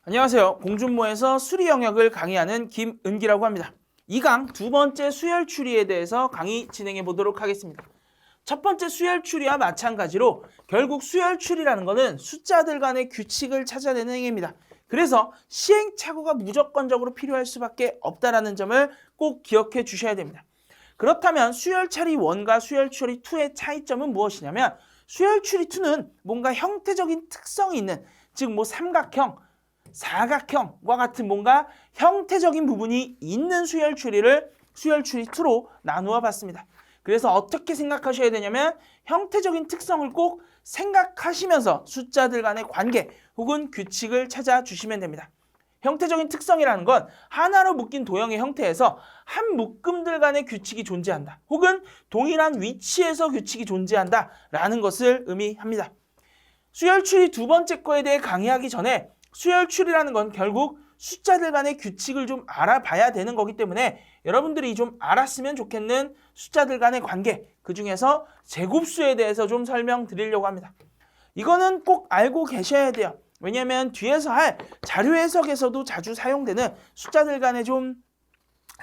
안녕하세요. 공준모에서 수리 영역을 강의하는 김은기라고 합니다. 이 강 두 번째 수열 추리에 대해서 강의 진행해 보도록 하겠습니다. 첫 번째 수열 추리와 마찬가지로 결국 수열 추리라는 것은 숫자들 간의 규칙을 찾아내는 행위입니다. 그래서 시행착오가 무조건적으로 필요할 수밖에 없다는 점을 꼭 기억해 주셔야 됩니다. 그렇다면 수열 처리 1과 수열 처리 2의 차이점은 무엇이냐면 수열 처리 2는 뭔가 형태적인 특성이 있는, 즉 삼각형, 사각형과 같은 뭔가 형태적인 부분이 있는 수열 추리를 수열 추리 2로 나누어 봤습니다. 그래서 어떻게 생각하셔야 되냐면 형태적인 특성을 꼭 생각하시면서 숫자들 간의 관계 혹은 규칙을 찾아주시면 됩니다. 형태적인 특성이라는 건 하나로 묶인 도형의 형태에서 한 묶음들 간의 규칙이 존재한다. 혹은 동일한 위치에서 규칙이 존재한다 라는 것을 의미합니다. 수열 추리 두 번째 거에 대해 강의하기 전에 수열 추리라는 건 결국 숫자들 간의 규칙을 좀 알아봐야 되는 거기 때문에 여러분들이 좀 알았으면 좋겠는 숫자들 간의 관계, 그 중에서 제곱수에 대해서 좀 설명드리려고 합니다. 이거는 꼭 알고 계셔야 돼요. 왜냐하면 뒤에서 할 자료 해석에서도 자주 사용되는 숫자들 간의 좀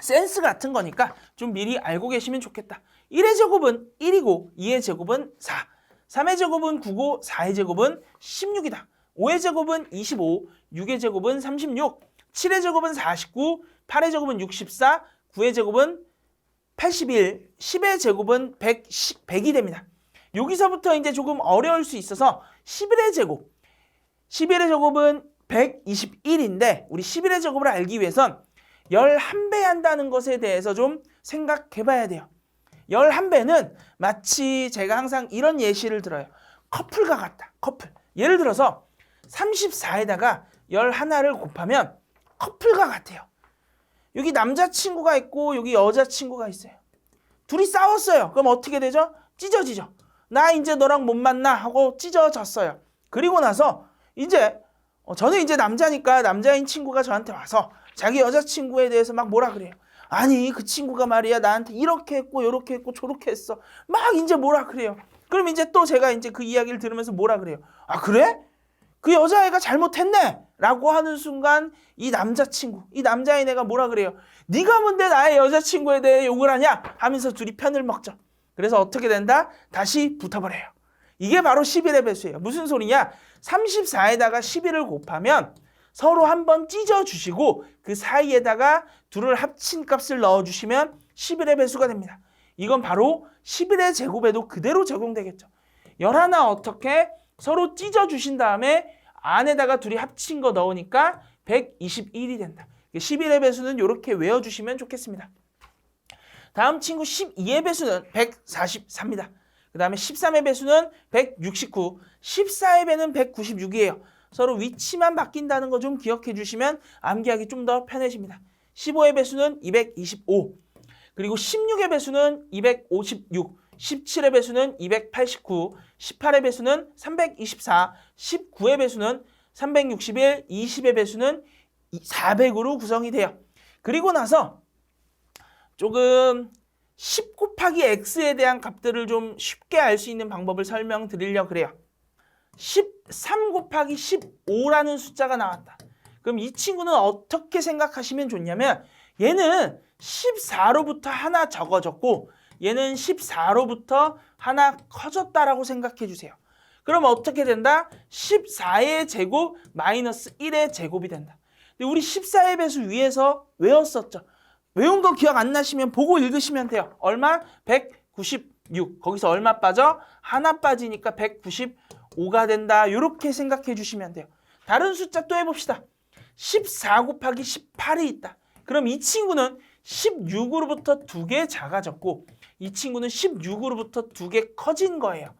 센스 같은 거니까 좀 미리 알고 계시면 좋겠다. 1의 제곱은 1이고 2의 제곱은 4, 3의 제곱은 9고 4의 제곱은 16이다. 5의 제곱은 25, 6의 제곱은 36, 7의 제곱은 49, 8의 제곱은 64, 9의 제곱은 81, 10의 제곱은 100이 됩니다. 여기서부터 이제 조금 어려울 수 있어서 11의 제곱, 11의 제곱은 121인데 우리 11의 제곱을 알기 위해선 11배 한다는 것에 대해서 좀 생각해 봐야 돼요. 11배는 마치 제가 항상 이런 예시를 들어요. 커플과 같다. 커플. 예를 들어서 34에다가 11을 곱하면 커플과 같아요. 여기 남자친구가 있고 여기 여자친구가 있어요. 둘이 싸웠어요. 그럼 어떻게 되죠? 찢어지죠. 나 이제 너랑 못 만나 하고 찢어졌어요. 그리고 나서 이제 저는 이제 남자니까 남자인 친구가 저한테 와서 자기 여자친구에 대해서 막 뭐라 그래요. 아니 그 친구가 말이야 나한테 이렇게 했고 이렇게 했고 저렇게 했어. 막 이제 뭐라 그래요. 그럼 이제 또 제가 이제 그 이야기를 들으면서 뭐라 그래요. 아 그래? 그 여자애가 잘못했네 라고 하는 순간 이 남자친구, 이 남자인 애가 뭐라 그래요. 네가 뭔데 나의 여자친구에 대해 욕을 하냐 하면서 둘이 편을 먹죠. 그래서 어떻게 된다? 다시 붙어버려요. 이게 바로 11의 배수예요. 무슨 소리냐? 34에다가 11을 곱하면 서로 한번 찢어주시고 그 사이에다가 둘을 합친 값을 넣어주시면 11의 배수가 됩니다. 이건 바로 11의 제곱에도 그대로 적용되겠죠. 11 어떻게? 서로 찢어주신 다음에 안에다가 둘이 합친 거 넣으니까 121이 된다. 11의 배수는 이렇게 외워주시면 좋겠습니다. 다음 친구 12의 배수는 144입니다. 그 다음에 13의 배수는 169, 14의 배는 196이에요. 서로 위치만 바뀐다는 거 좀 기억해 주시면 암기하기 좀 더 편해집니다. 15의 배수는 225, 그리고 16의 배수는 256, 17의 배수는 289, 18의 배수는 324, 19의 배수는 361, 20의 배수는 400으로 구성이 돼요. 그리고 나서 조금 10 곱하기 x에 대한 값들을 좀 쉽게 알 수 있는 방법을 설명드리려고 그래요. 13 곱하기 15라는 숫자가 나왔다. 그럼 이 친구는 어떻게 생각하시면 좋냐면 얘는 14로부터 하나 적어졌고 얘는 14로부터 하나 커졌다라고 생각해 주세요. 그럼 어떻게 된다? 14의 제곱 마이너스 1의 제곱이 된다. 근데 우리 14의 배수 위에서 외웠었죠. 외운 거 기억 안 나시면 보고 읽으시면 돼요. 얼마? 196. 거기서 얼마 빠져? 하나 빠지니까 195가 된다. 이렇게 생각해 주시면 돼요. 다른 숫자 또 해봅시다. 14 곱하기 18이 있다. 그럼 이 친구는 16으로부터 2개 작아졌고 이 친구는 16으로부터 2개 커진 거예요.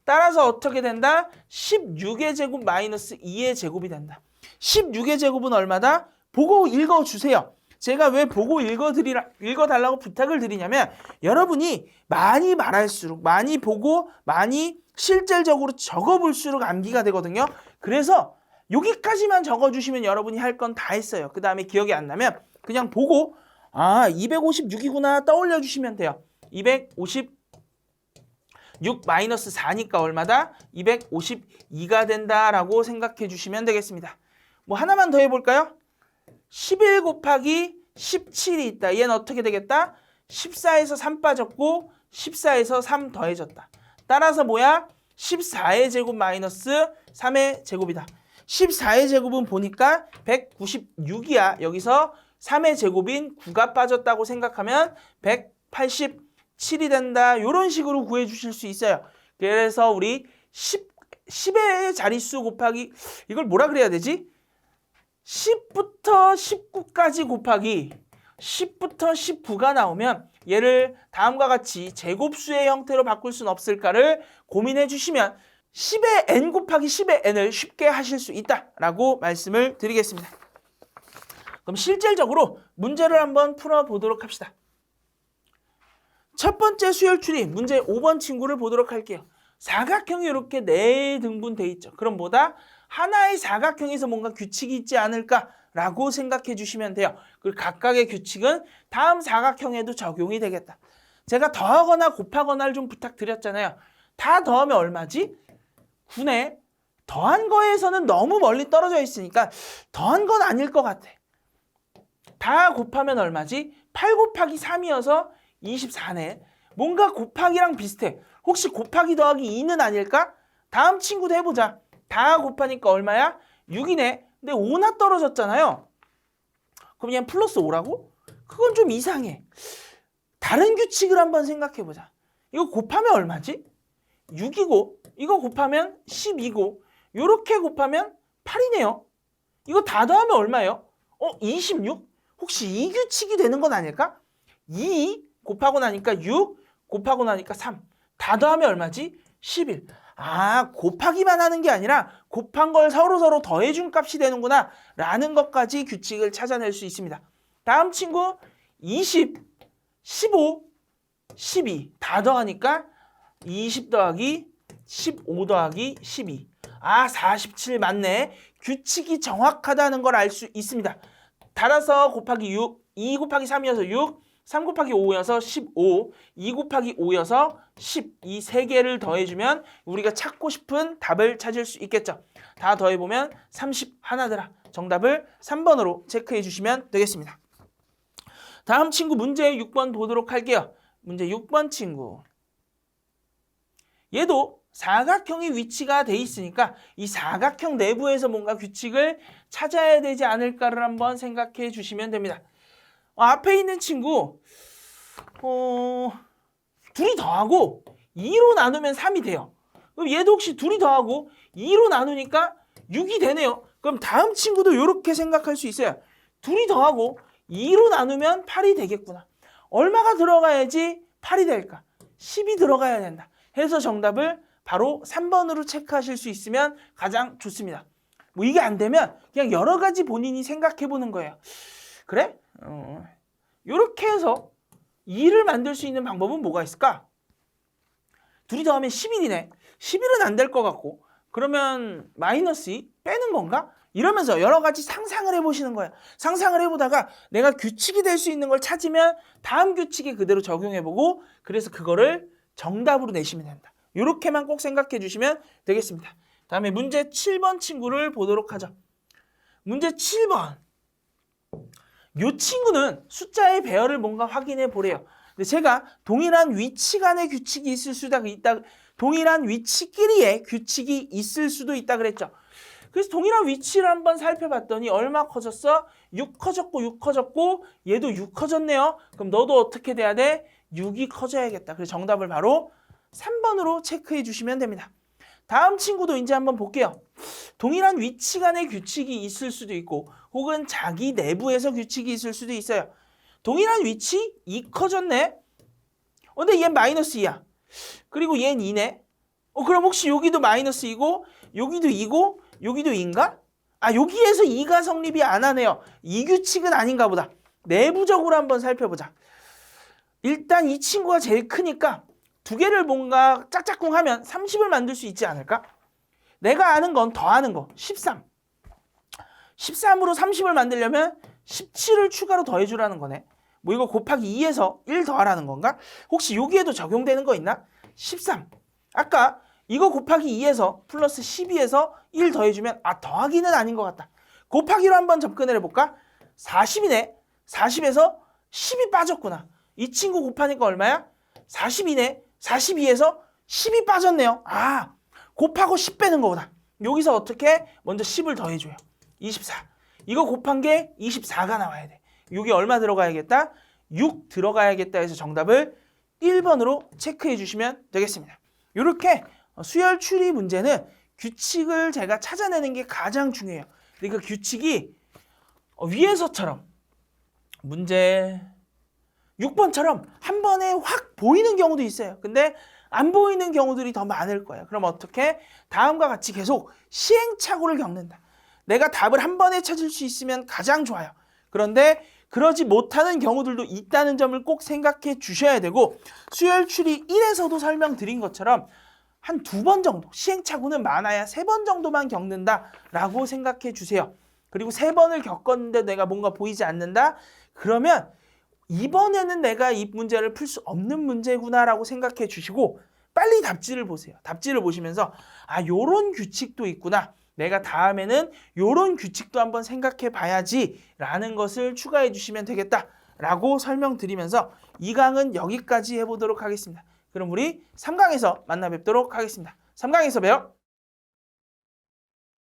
따라서 어떻게 된다? 16의 제곱 마이너스 2의 제곱이 된다. 16의 제곱은 얼마다? 보고 읽어주세요. 제가 왜 보고 읽어달라고 부탁을 드리냐면 여러분이 많이 말할수록 많이 보고 많이 실질적으로 적어볼수록 암기가 되거든요. 그래서 여기까지만 적어주시면 여러분이 할 건 다 했어요. 그 다음에 기억이 안 나면 그냥 보고 256이구나 떠올려 주시면 돼요. 256 마이너스 4니까 얼마다? 252가 된다라고 생각해 주시면 되겠습니다. 뭐 하나만 더 해볼까요? 11 곱하기 17이 있다. 얘는 어떻게 되겠다? 14에서 3 빠졌고 14에서 3 더해졌다. 따라서 뭐야? 14의 제곱 마이너스 3의 제곱이다. 14의 제곱은 보니까 196이야. 여기서 3의 제곱인 9가 빠졌다고 생각하면 187이 된다. 이런 식으로 구해주실 수 있어요. 그래서 우리 10의 자릿수 곱하기 이걸 뭐라 그래야 되지? 10부터 19까지 곱하기 10부터 19가 나오면 얘를 다음과 같이 제곱수의 형태로 바꿀 수는 없을까를 고민해 주시면 10의 n 곱하기 10의 n을 쉽게 하실 수 있다라고 말씀을 드리겠습니다. 그럼 실질적으로 문제를 한번 풀어보도록 합시다. 첫 번째 수열추리 문제 5번 친구를 보도록 할게요. 사각형이 이렇게 4등분 돼 있죠. 그럼 뭐다? 하나의 사각형에서 뭔가 규칙이 있지 않을까라고 생각해 주시면 돼요. 그리고 각각의 규칙은 다음 사각형에도 적용이 되겠다. 제가 더하거나 곱하거나를 좀 부탁드렸잖아요. 다 더하면 얼마지? 9네. 더한 거에서는 너무 멀리 떨어져 있으니까 더한 건 아닐 것 같아. 다 곱하면 얼마지? 8 곱하기 3이어서 24네. 뭔가 곱하기랑 비슷해. 혹시 곱하기 더하기 2는 아닐까? 다음 친구도 해보자. 다 곱하니까 얼마야? 6이네. 근데 5나 떨어졌잖아요. 그럼 얘는 플러스 5라고? 그건 좀 이상해. 다른 규칙을 한번 생각해보자. 이거 곱하면 얼마지? 6이고 이거 곱하면 10이고 요렇게 곱하면 8이네요. 이거 다 더하면 얼마예요? 26? 혹시 이 규칙이 되는 건 아닐까? 2 곱하고 나니까 6 곱하고 나니까 3 다 더하면 얼마지? 11. 아, 곱하기만 하는 게 아니라 곱한 걸 서로 더해준 값이 되는구나 라는 것까지 규칙을 찾아낼 수 있습니다. 다음 친구 20, 15, 12 다 더하니까 20 더하기 15 더하기 12. 아, 47 맞네. 규칙이 정확하다는 걸 알 수 있습니다. 따라서 곱하기 6, 2 곱하기 3이어서 6, 3 곱하기 5여서 15, 2 곱하기 5여서 10. 이 세 개를 더해주면 우리가 찾고 싶은 답을 찾을 수 있겠죠. 다 더해보면 31더라. 정답을 3번으로 체크해 주시면 되겠습니다. 다음 친구 문제 6번 보도록 할게요. 문제 6번 친구. 얘도 사각형이 위치가 돼 있으니까 이 사각형 내부에서 뭔가 규칙을 찾아야 되지 않을까를 한번 생각해 주시면 됩니다. 앞에 있는 친구 둘이 더하고 2로 나누면 3이 돼요. 그럼 얘도 혹시 둘이 더하고 2로 나누니까 6이 되네요. 그럼 다음 친구도 이렇게 생각할 수 있어요. 둘이 더하고 2로 나누면 8이 되겠구나. 얼마가 들어가야지 8이 될까? 10이 들어가야 된다. 해서 정답을 바로 3번으로 체크하실 수 있으면 가장 좋습니다. 뭐 이게 안 되면 그냥 여러 가지 본인이 생각해 보는 거예요. 그래? 이렇게 해서 2를 만들 수 있는 방법은 뭐가 있을까? 둘이 더하면 11이네. 11은 안 될 것 같고 그러면 마이너스 2 빼는 건가? 이러면서 여러 가지 상상을 해보시는 거예요. 상상을 해보다가 내가 규칙이 될 수 있는 걸 찾으면 다음 규칙에 그대로 적용해보고 그래서 그거를 정답으로 내시면 된다. 이렇게만 꼭 생각해 주시면 되겠습니다. 다음에 문제 7번 친구를 보도록 하죠. 문제 7번. 이 친구는 숫자의 배열을 뭔가 확인해 보래요. 근데 제가 동일한 위치 간의 규칙이 있을 수도 있다. 동일한 위치끼리의 규칙이 있을 수도 있다 그랬죠. 그래서 동일한 위치를 한번 살펴봤더니 얼마 커졌어? 6 커졌고 6 커졌고 얘도 6 커졌네요. 그럼 너도 어떻게 돼야 돼? 6이 커져야겠다. 그래서 정답을 바로 3번으로 체크해 주시면 됩니다. 다음 친구도 이제 한번 볼게요. 동일한 위치 간의 규칙이 있을 수도 있고 혹은 자기 내부에서 규칙이 있을 수도 있어요. 동일한 위치 2 커졌네. 근데 얘는 마이너스 2야. 그리고 얘는 2네. 그럼 혹시 여기도 마이너스 2고 여기도 2고 여기도 2인가? 아, 여기에서 2가 성립이 안 하네요. 이 규칙은 아닌가 보다. 내부적으로 한번 살펴보자. 일단 이 친구가 제일 크니까 두 개를 뭔가 짝짝꿍 하면 30을 만들 수 있지 않을까? 내가 아는 건 더하는 거 13. 13으로 30을 만들려면 17을 추가로 더해주라는 거네. 뭐 이거 곱하기 2에서 1 더하라는 건가? 혹시 여기에도 적용되는 거 있나? 13. 아까 이거 곱하기 2에서 플러스 12에서 1 더해주면 더하기는 아닌 것 같다. 곱하기로 한번 접근을 해볼까? 40이네. 40에서 10이 빠졌구나. 이 친구 곱하니까 얼마야? 42네. 42에서 10이 빠졌네요. 아, 곱하고 10 빼는 거구나. 여기서 어떻게? 먼저 10을 더해줘요. 24. 이거 곱한 게 24가 나와야 돼. 여기 얼마 들어가야겠다? 6 들어가야겠다 해서 정답을 1번으로 체크해 주시면 되겠습니다. 이렇게 수열 추리 문제는 규칙을 제가 찾아내는 게 가장 중요해요. 그러니까 규칙이 위에서처럼 문제 6번처럼 한 번에 확 보이는 경우도 있어요. 근데 안 보이는 경우들이 더 많을 거예요. 그럼 어떻게? 다음과 같이 계속 시행착오를 겪는다. 내가 답을 한 번에 찾을 수 있으면 가장 좋아요. 그런데 그러지 못하는 경우들도 있다는 점을 꼭 생각해 주셔야 되고, 수열추리 1에서도 설명드린 것처럼 한 2번 정도, 시행착오는 많아야 3번 정도만 겪는다라고 생각해 주세요. 그리고 3번을 겪었는데 내가 뭔가 보이지 않는다? 그러면 이번에는 내가 이 문제를 풀 수 없는 문제구나라고 생각해 주시고 빨리 답지를 보세요. 답지를 보시면서 아, 요런 규칙도 있구나. 내가 다음에는 요런 규칙도 한번 생각해 봐야지 라는 것을 추가해 주시면 되겠다라고 설명드리면서 2강은 여기까지 해보도록 하겠습니다. 그럼 우리 3강에서 만나 뵙도록 하겠습니다. 3강에서 봬요.